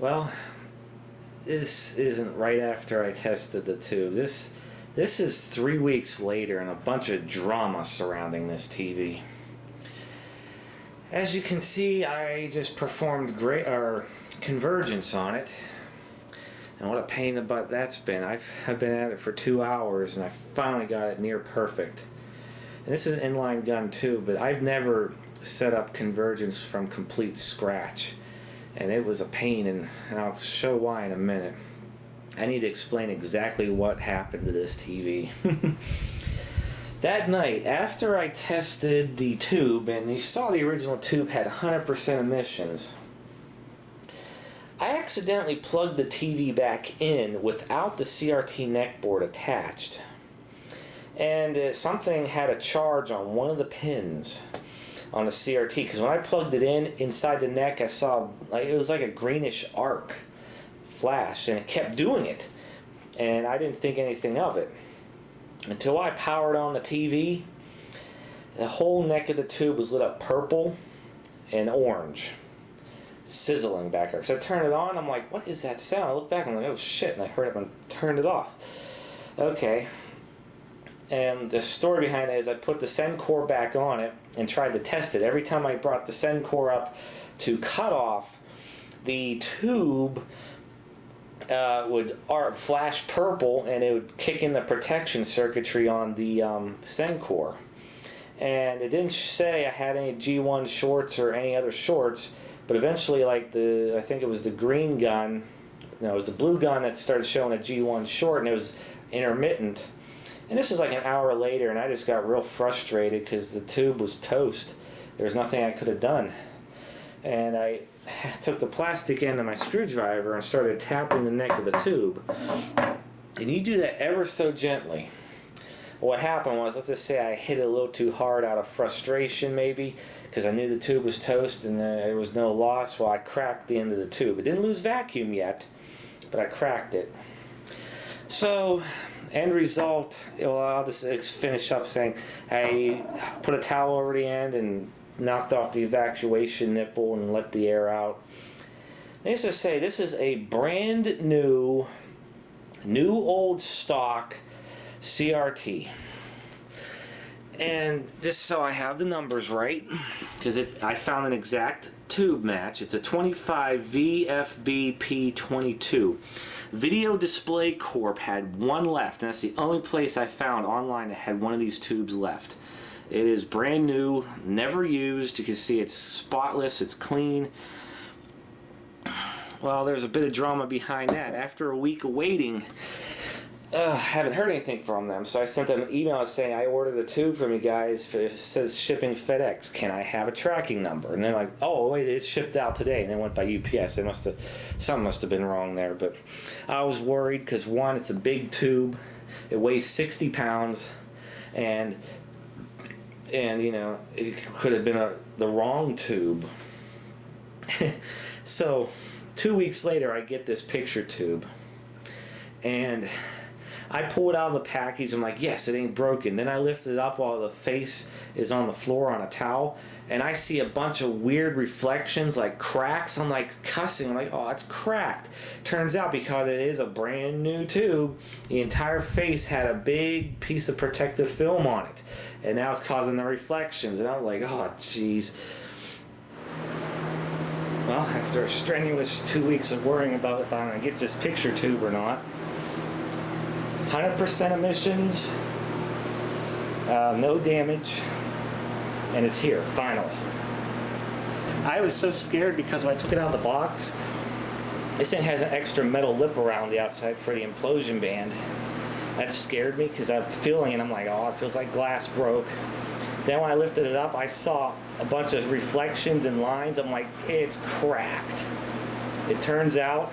Well, this isn't right after I tested the tube. This is 3 weeks later and a bunch of drama surrounding this TV. As you can see, I just performed convergence on it. And what a pain in the butt that's been. I've been at it for 2 hours and I finally got it near perfect. And this is an inline gun too, but I've never set up convergence from complete scratch. And it was a pain, and I'll show why in a minute. I need to explain exactly what happened to this TV. That night, after I tested the tube, and you saw the original tube had 100% emissions, I accidentally plugged the TV back in without the CRT neckboard attached. And something had a charge on one of the pins on the CRT, because when I plugged it in, inside the neck I saw, it was like a greenish arc flash, and it kept doing it. And I didn't think anything of it. Until I powered on the TV, the whole neck of the tube was lit up purple and orange, sizzling back there. So I turned it on, I'm like, what is that sound? I look back, I'm like, oh shit, and I heard it and turned it off. Okay. And the story behind it is I put the send core back on it and tried to test it. Every time I brought the send core up to cut off, the tube would flash purple, and it would kick in the protection circuitry on the send core. And it didn't say I had any G1 shorts or any other shorts, but eventually, like I think it was the green gun, no, it was the blue gun that started showing a G1 short, and it was intermittent. And this is like an hour later, and I just got real frustrated because the tube was toast. There was nothing I could have done. And I took the plastic end of my screwdriver and started tapping the neck of the tube. And you do that ever so gently. What happened was, let's just say I hit it a little too hard out of frustration maybe, because I knew the tube was toast and there was no loss. Well, I cracked the end of the tube. It didn't lose vacuum yet, but I cracked it. So, end result, well, I'll just finish up saying I put a towel over the end and knocked off the evacuation nipple and let the air out. Needless to say, this is a brand new old stock CRT. And just so I have the numbers right, because I found an exact tube match. It's a 25 VFB-P22. Video Display Corp had one left, and that's the only place I found online that had one of these tubes left. It is brand new, never used. You can see it's spotless, it's clean. Well, there's a bit of drama behind that. After a week of waiting, I haven't heard anything from them, so I sent them an email saying I ordered a tube from you guys. It says shipping FedEx. Can I have a tracking number? And they're like, oh wait, it's shipped out today, and they went by UPS. Something must have been wrong there. But I was worried because, one, it's a big tube. It weighs 60 pounds, and you know, it could have been the wrong tube. So 2 weeks later, I get this picture tube, and I pull it out of the package. I'm like, yes, it ain't broken. Then I lift it up while the face is on the floor on a towel, and I see a bunch of weird reflections, like cracks. I'm like cussing. I'm like, oh, it's cracked. Turns out, because it is a brand new tube, the entire face had a big piece of protective film on it, and now it's causing the reflections. And I'm like, oh, jeez. Well, after a strenuous 2 weeks of worrying about if I'm going to get this picture tube or not, 100% emissions, no damage, and it's here, finally. I was so scared because when I took it out of the box, this thing has an extra metal lip around the outside for the implosion band. That scared me because I'm feeling it. I'm like, oh, it feels like glass broke. Then when I lifted it up, I saw a bunch of reflections and lines. I'm like, it's cracked. It turns out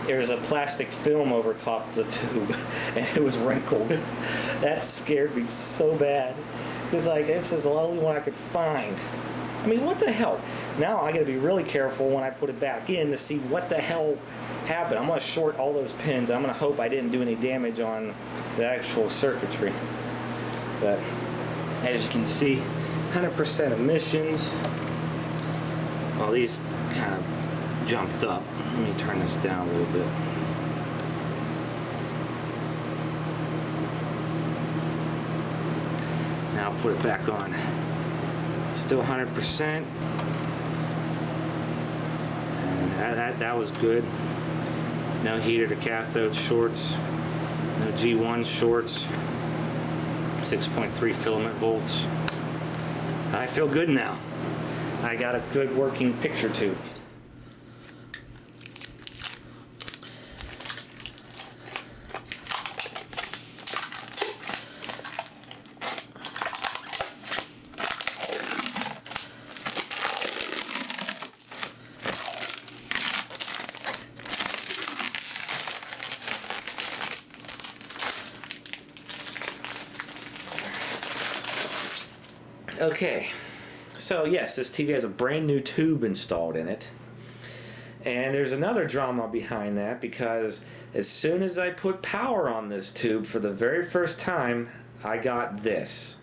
there's a plastic film over top of the tube, and it was wrinkled. That scared me so bad, because like, this is the only one I could find. I mean, what the hell? Now I gotta be really careful when I put it back in to see what the hell happened. I'm gonna short all those pins. I'm gonna hope I didn't do any damage on the actual circuitry. But as you can see, 100% emissions. All these kind of jumped up. Let me turn this down a little bit. Now I'll put it back on. Still 100%. And that was good. No heater to cathode shorts. No G1 shorts. 6.3 filament volts. I feel good now. I got a good working picture tube. Okay, so yes, this TV has a brand new tube installed in it. And there's another drama behind that, because as soon as I put power on this tube for the very first time, I got this.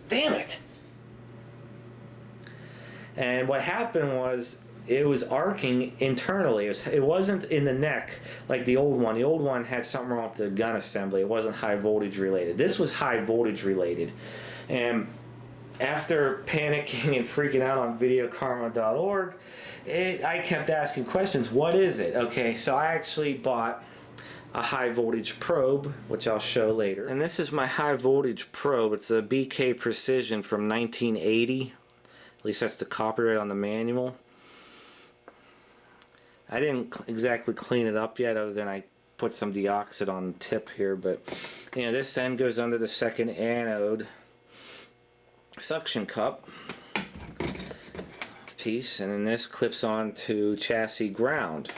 Damn it! And what happened was, it was arcing internally. It wasn't in the neck like the old one. The old one had something wrong with the gun assembly. It wasn't high voltage related. This was high voltage related. And after panicking and freaking out on videokarma.org, I kept asking questions. What is it? Okay, so I actually bought a high voltage probe, which I'll show later. And this is my high voltage probe. It's a BK Precision from 1980. At least that's the copyright on the manual. I didn't exactly clean it up yet, other than I put some deoxit on the tip here, but you know, this end goes under the second anode suction cup piece, and then this clips on to chassis ground.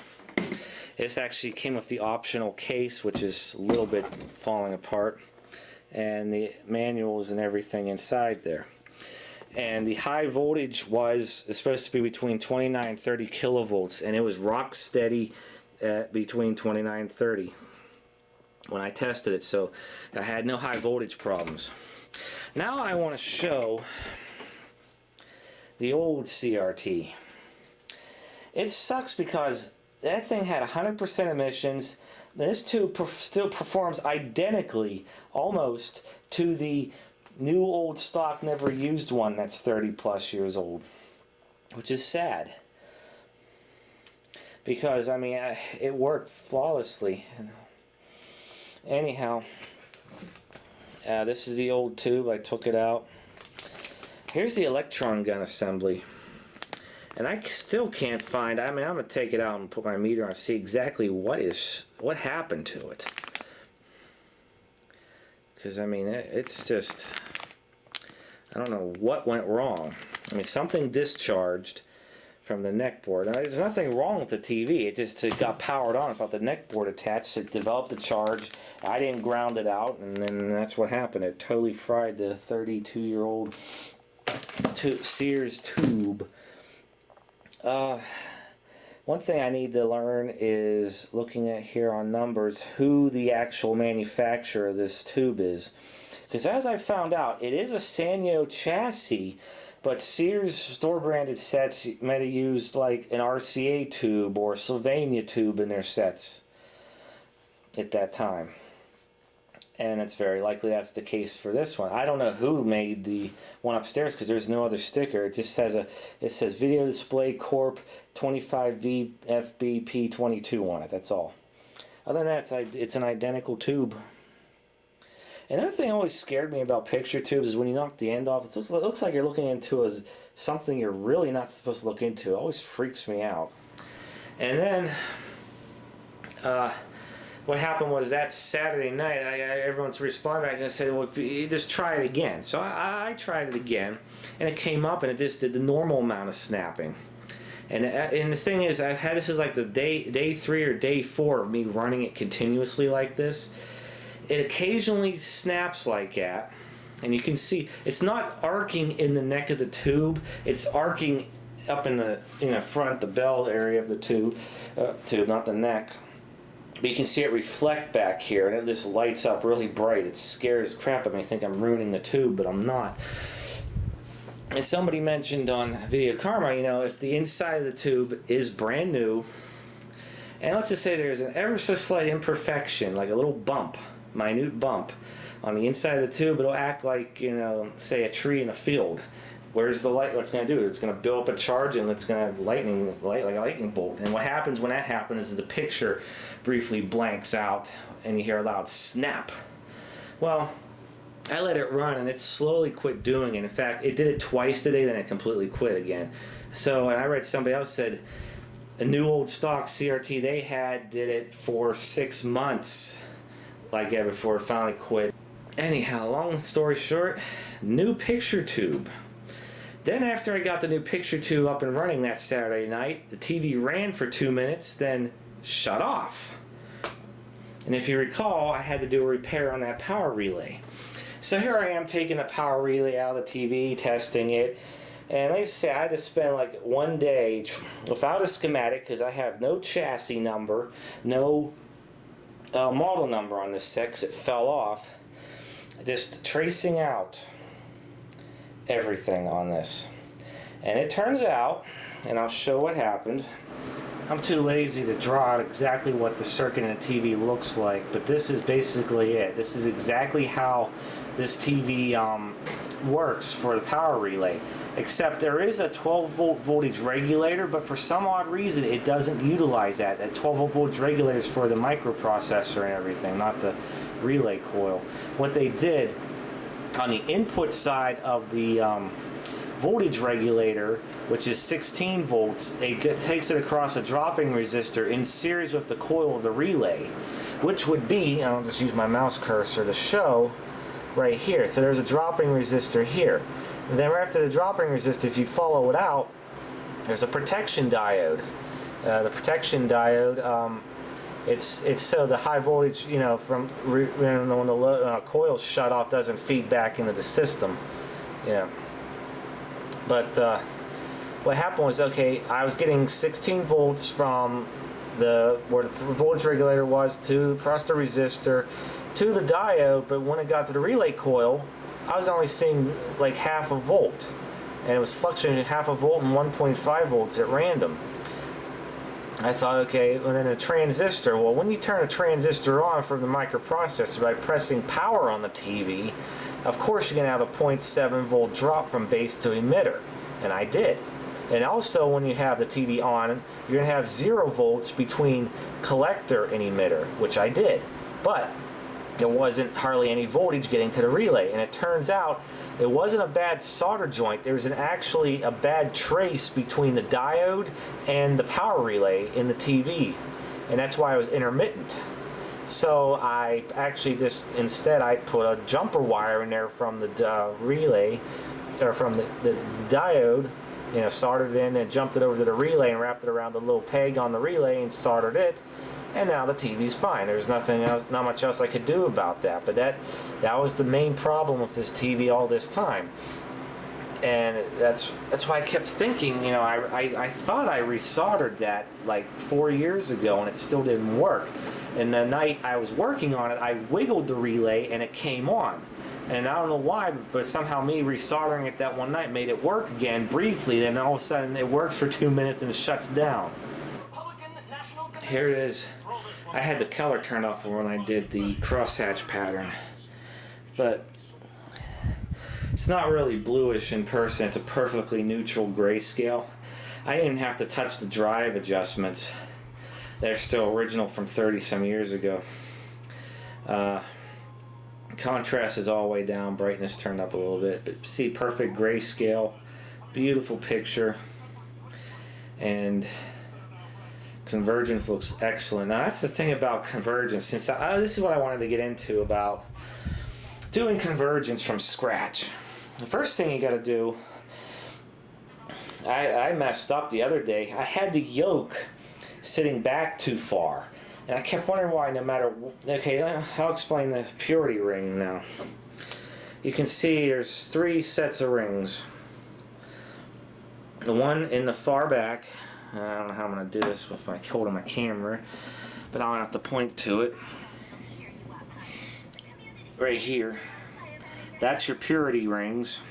This actually came with the optional case, which is a little bit falling apart, and the manuals and everything inside there. And the high voltage was supposed to be between 29 and 30 kilovolts, and it was rock steady at between 29 and 30 when I tested it, so I had no high voltage problems. Now I want to show the old CRT. It sucks because that thing had 100% emissions. This tube still performs identically, almost, to the new old stock never used one that's 30 plus years old, which is sad, because I mean it worked flawlessly. Anyhow, this is the old tube. I took it out. Here's the Electron Gun Assembly, and I still can't find, I mean, I'm gonna take it out and put my meter on and see exactly what happened to it, because I mean it's just, I don't know what went wrong. I mean, something discharged from the neck board. Now, there's nothing wrong with the TV. It got powered on. I thought the neck board attached. It developed a charge. I didn't ground it out, and then that's what happened. It totally fried the 32-year-old Sears tube. One thing I need to learn is, looking at here on numbers, who the actual manufacturer of this tube is. Because as I found out, it is a Sanyo chassis, but Sears store-branded sets might have used like an RCA tube or Sylvania tube in their sets at that time. And it's very likely that's the case for this one. I don't know who made the one upstairs, because there's no other sticker. It just says it says Video Display Corp 25VFBP22 on it. That's all. Other than that, it's an identical tube. Another thing that always scared me about picture tubes is when you knock the end off, it looks like you're looking into something you're really not supposed to look into. It always freaks me out. And then what happened was that Saturday night, everyone's responding back and said, well, if you just try it again. So I tried it again, and it came up and it just did the normal amount of snapping. And the thing is, this is like the day 3 or day 4 of me running it continuously like this. It occasionally snaps like that, and you can see it's not arcing in the neck of the tube. It's arcing up in the front, the bell area of the tube, not the neck. But you can see it reflect back here, and it just lights up really bright. It scares the crap out of me. I think I'm ruining the tube, but I'm not. And somebody mentioned on Video Karma, you know, if the inside of the tube is brand new, and let's just say there's an ever so slight imperfection, like a little bump, minute bump, on the inside of the tube, it'll act like, you know, say a tree in a field. Where's the light? What's going to do? It's going to build up a charge, and it's going to light like a lightning bolt. And what happens when that happens is the picture briefly blanks out, and you hear a loud snap. Well, I let it run, and it slowly quit doing it. In fact, it did it twice today, then it completely quit again. So, and I read somebody else said a new Old Stock CRT they did it for 6 months, like that, before it finally quit. Anyhow, long story short, new picture tube. Then after I got the new picture tube up and running that Saturday night, the TV ran for 2 minutes, then shut off. And if you recall, I had to do a repair on that power relay. So here I am taking the power relay out of the TV, testing it. And like I say, I had to spend like one day without a schematic because I have no chassis number, no model number on this set because it fell off. Just tracing out everything on this. And it turns out, and I'll show what happened, I'm too lazy to draw out exactly what the circuit in a TV looks like, but this is basically it. This is exactly how this TV works for the power relay, except there is a 12 volt voltage regulator, but for some odd reason it doesn't utilize that. That 12 volt voltage regulator is for the microprocessor and everything, not the relay coil. What they did on the input side of the voltage regulator, which is 16 volts, it takes it across a dropping resistor in series with the coil of the relay, which would be, and I'll just use my mouse cursor to show, right here. So there's a dropping resistor here. And then right after the dropping resistor, if you follow it out, there's a protection diode. The protection diode, it's so the high voltage, you know, from when the coil's shut off, doesn't feed back into the system. Yeah. But what happened was, okay, I was getting 16 volts from where the voltage regulator was across the resistor to the diode, but when it got to the relay coil, I was only seeing like half a volt, and it was fluctuating half a volt and 1.5 volts at random. I thought, okay, and then a transistor. Well, when you turn a transistor on from the microprocessor by pressing power on the TV, of course you're going to have a 0.7 volt drop from base to emitter, and I did. And also when you have the TV on, you're going to have 0 volts between collector and emitter, which I did. But there wasn't hardly any voltage getting to the relay, and it turns out it wasn't a bad solder joint. There was actually a bad trace between the diode and the power relay in the TV, and that's why it was intermittent. So I actually instead I put a jumper wire in there from the relay, or from the diode, you know, soldered it in and jumped it over to the relay and wrapped it around the little peg on the relay and soldered it. And now the TV's fine. There's nothing else, not much else I could do about that. But that was the main problem with this TV all this time. And that's why I kept thinking, you know, I thought I resoldered that like 4 years ago, and it still didn't work. And the night I was working on it, I wiggled the relay and it came on. And I don't know why, but somehow me resoldering it that one night made it work again briefly. Then all of a sudden it works for 2 minutes and it shuts down. Here it is. I had the color turned off when I did the crosshatch pattern, but it's not really bluish in person. It's a perfectly neutral grayscale. I didn't even have to touch the drive adjustments. They're still original from 30 some years ago. Contrast is all the way down, brightness turned up a little bit, but see, perfect grayscale, beautiful picture, and convergence looks excellent. Now that's the thing about convergence. Since this is what I wanted to get into about doing convergence from scratch. The first thing you got to do, I messed up the other day. I had the yoke sitting back too far, and I kept wondering why. No matter, okay, I'll explain the purity ring now. You can see there's 3 sets of rings. The one in the far back, I don't know how I'm going to do this with my holding my camera, but I don't have to point to it. Right here, that's your purity rings.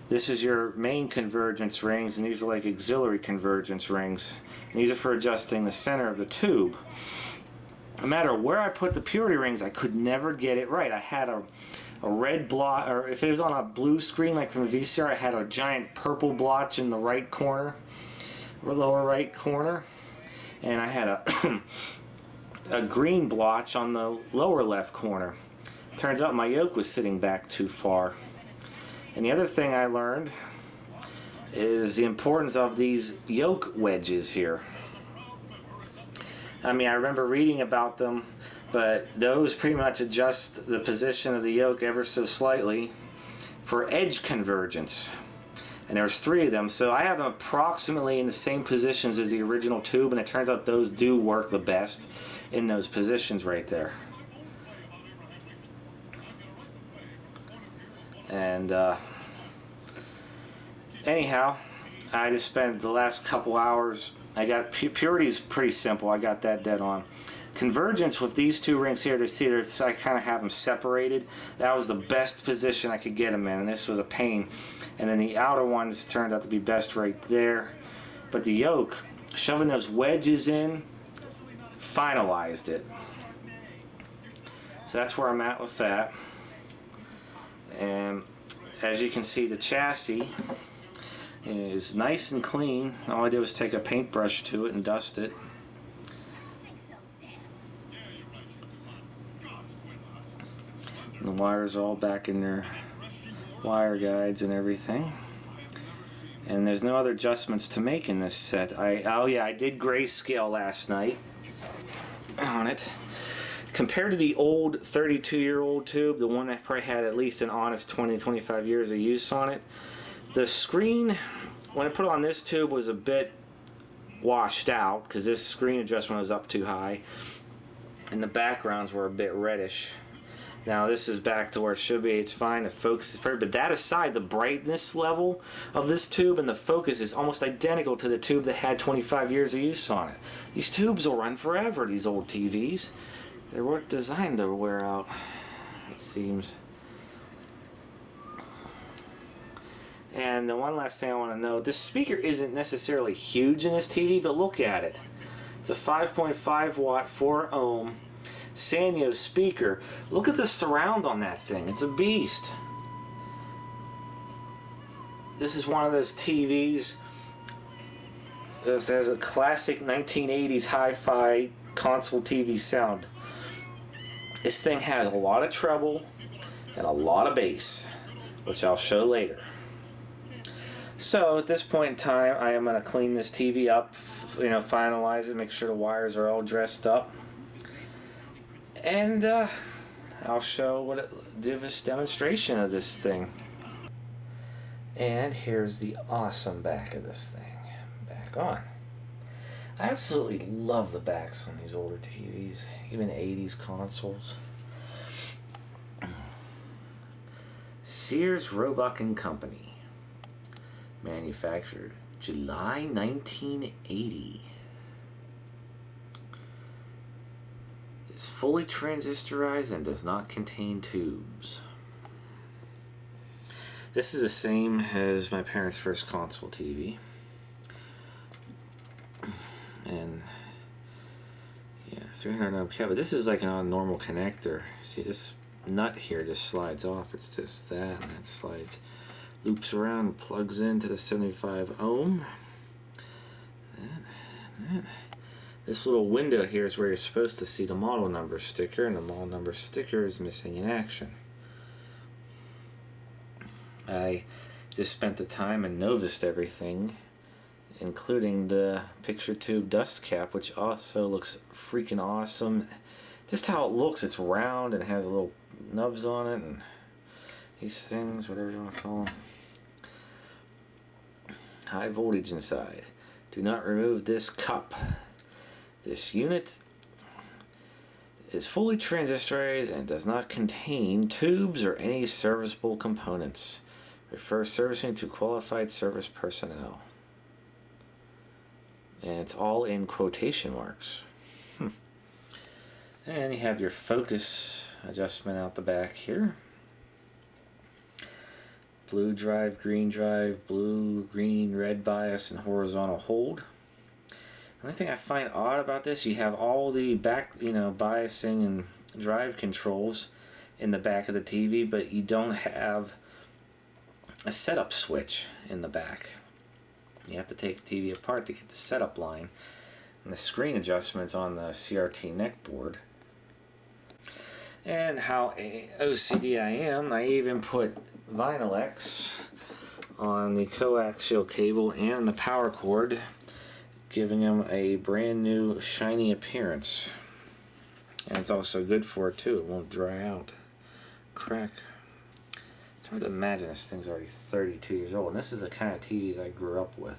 This is your main convergence rings, and these are like auxiliary convergence rings. And these are for adjusting the center of the tube. No matter where I put the purity rings, I could never get it right. I had a red blotch, or if it was on a blue screen like from a VCR, I had a giant purple blotch in the right corner, or lower right corner, and I had a green blotch on the lower left corner. Turns out my yoke was sitting back too far. And the other thing I learned is the importance of these yoke wedges here. I mean, I remember reading about them, but those pretty much adjust the position of the yoke ever so slightly for edge convergence. And there's 3 of them, so I have them approximately in the same positions as the original tube, and it turns out those do work the best in those positions right there. And anyhow, I just spent the last couple hours. I got purity's pretty simple. I got that dead on. Convergence with these 2 rings here, I kind of have them separated. That was the best position I could get them in, and this was a pain. And then the outer ones turned out to be best right there. But the yoke, shoving those wedges in, finalized it. So that's where I'm at with that. And as you can see, the chassis is nice and clean. All I did was take a paintbrush to it and dust it. And the wires are all back in their wire guides and everything. And there's no other adjustments to make in this set. Oh yeah, I did grayscale last night on it. Compared to the old 32-year-old tube, the one that probably had at least an honest 20-25 years of use on it, the screen, when I put it on this tube, was a bit washed out because this screen adjustment was up too high, and the backgrounds were a bit reddish. Now this is back to where it should be. It's fine. The focus is perfect. But that aside, the brightness level of this tube and the focus is almost identical to the tube that had 25 years of use on it. These tubes will run forever, these old TVs. They weren't designed to wear out, it seems. And the one last thing I want to know, this speaker isn't necessarily huge in this TV, but look at it. It's a 5.5 watt, 4 ohm Sanyo speaker. Look at the surround on that thing. It's a beast. This is one of those TVs that has a classic 1980s hi-fi console TV sound. This thing has a lot of treble and a lot of bass, which I'll show later. So at this point in time, I am going to clean this TV up, finalize it, make sure the wires are all dressed up, and I'll show this demonstration of this thing. And here's the awesome back of this thing. Back on. I absolutely love the backs on these older TVs, even 80s consoles. Sears, Roebuck and Company. Manufactured July 1980. Is fully transistorized and does not contain tubes. This is the same as my parents' first console TV. And yeah, 300 ohm cable. This is like an on-normal connector. See, this nut here just slides off. It's just that, and that slides, loops around, and plugs into the 75 ohm. This little window here is where you're supposed to see the model number sticker, and the model number sticker is missing in action. I just spent the time and noviced everything, including the picture tube dust cap, which also looks freaking awesome. Just how it looks, it's round and has little nubs on it, and these things, whatever you want to call them. High voltage inside. Do not remove this cup. This unit is fully transistorized and does not contain tubes or any serviceable components. Refer servicing to qualified service personnel. And it's all in quotation marks. And you have your focus adjustment out the back here. Blue drive, blue, green, red bias, and horizontal hold. The only thing I find odd about this, you have all the back, biasing and drive controls in the back of the TV, but you don't have a setup switch in the back. You have to take the TV apart to get the setup line. And the screen adjustments on the CRT neck board. And how OCD I am, I even put Vinyl X on the coaxial cable and the power cord, giving them a brand new shiny appearance. And it's also good for it too, it won't dry out, crack. It's hard to imagine this thing's already 32 years old, and this is the kind of TVs I grew up with.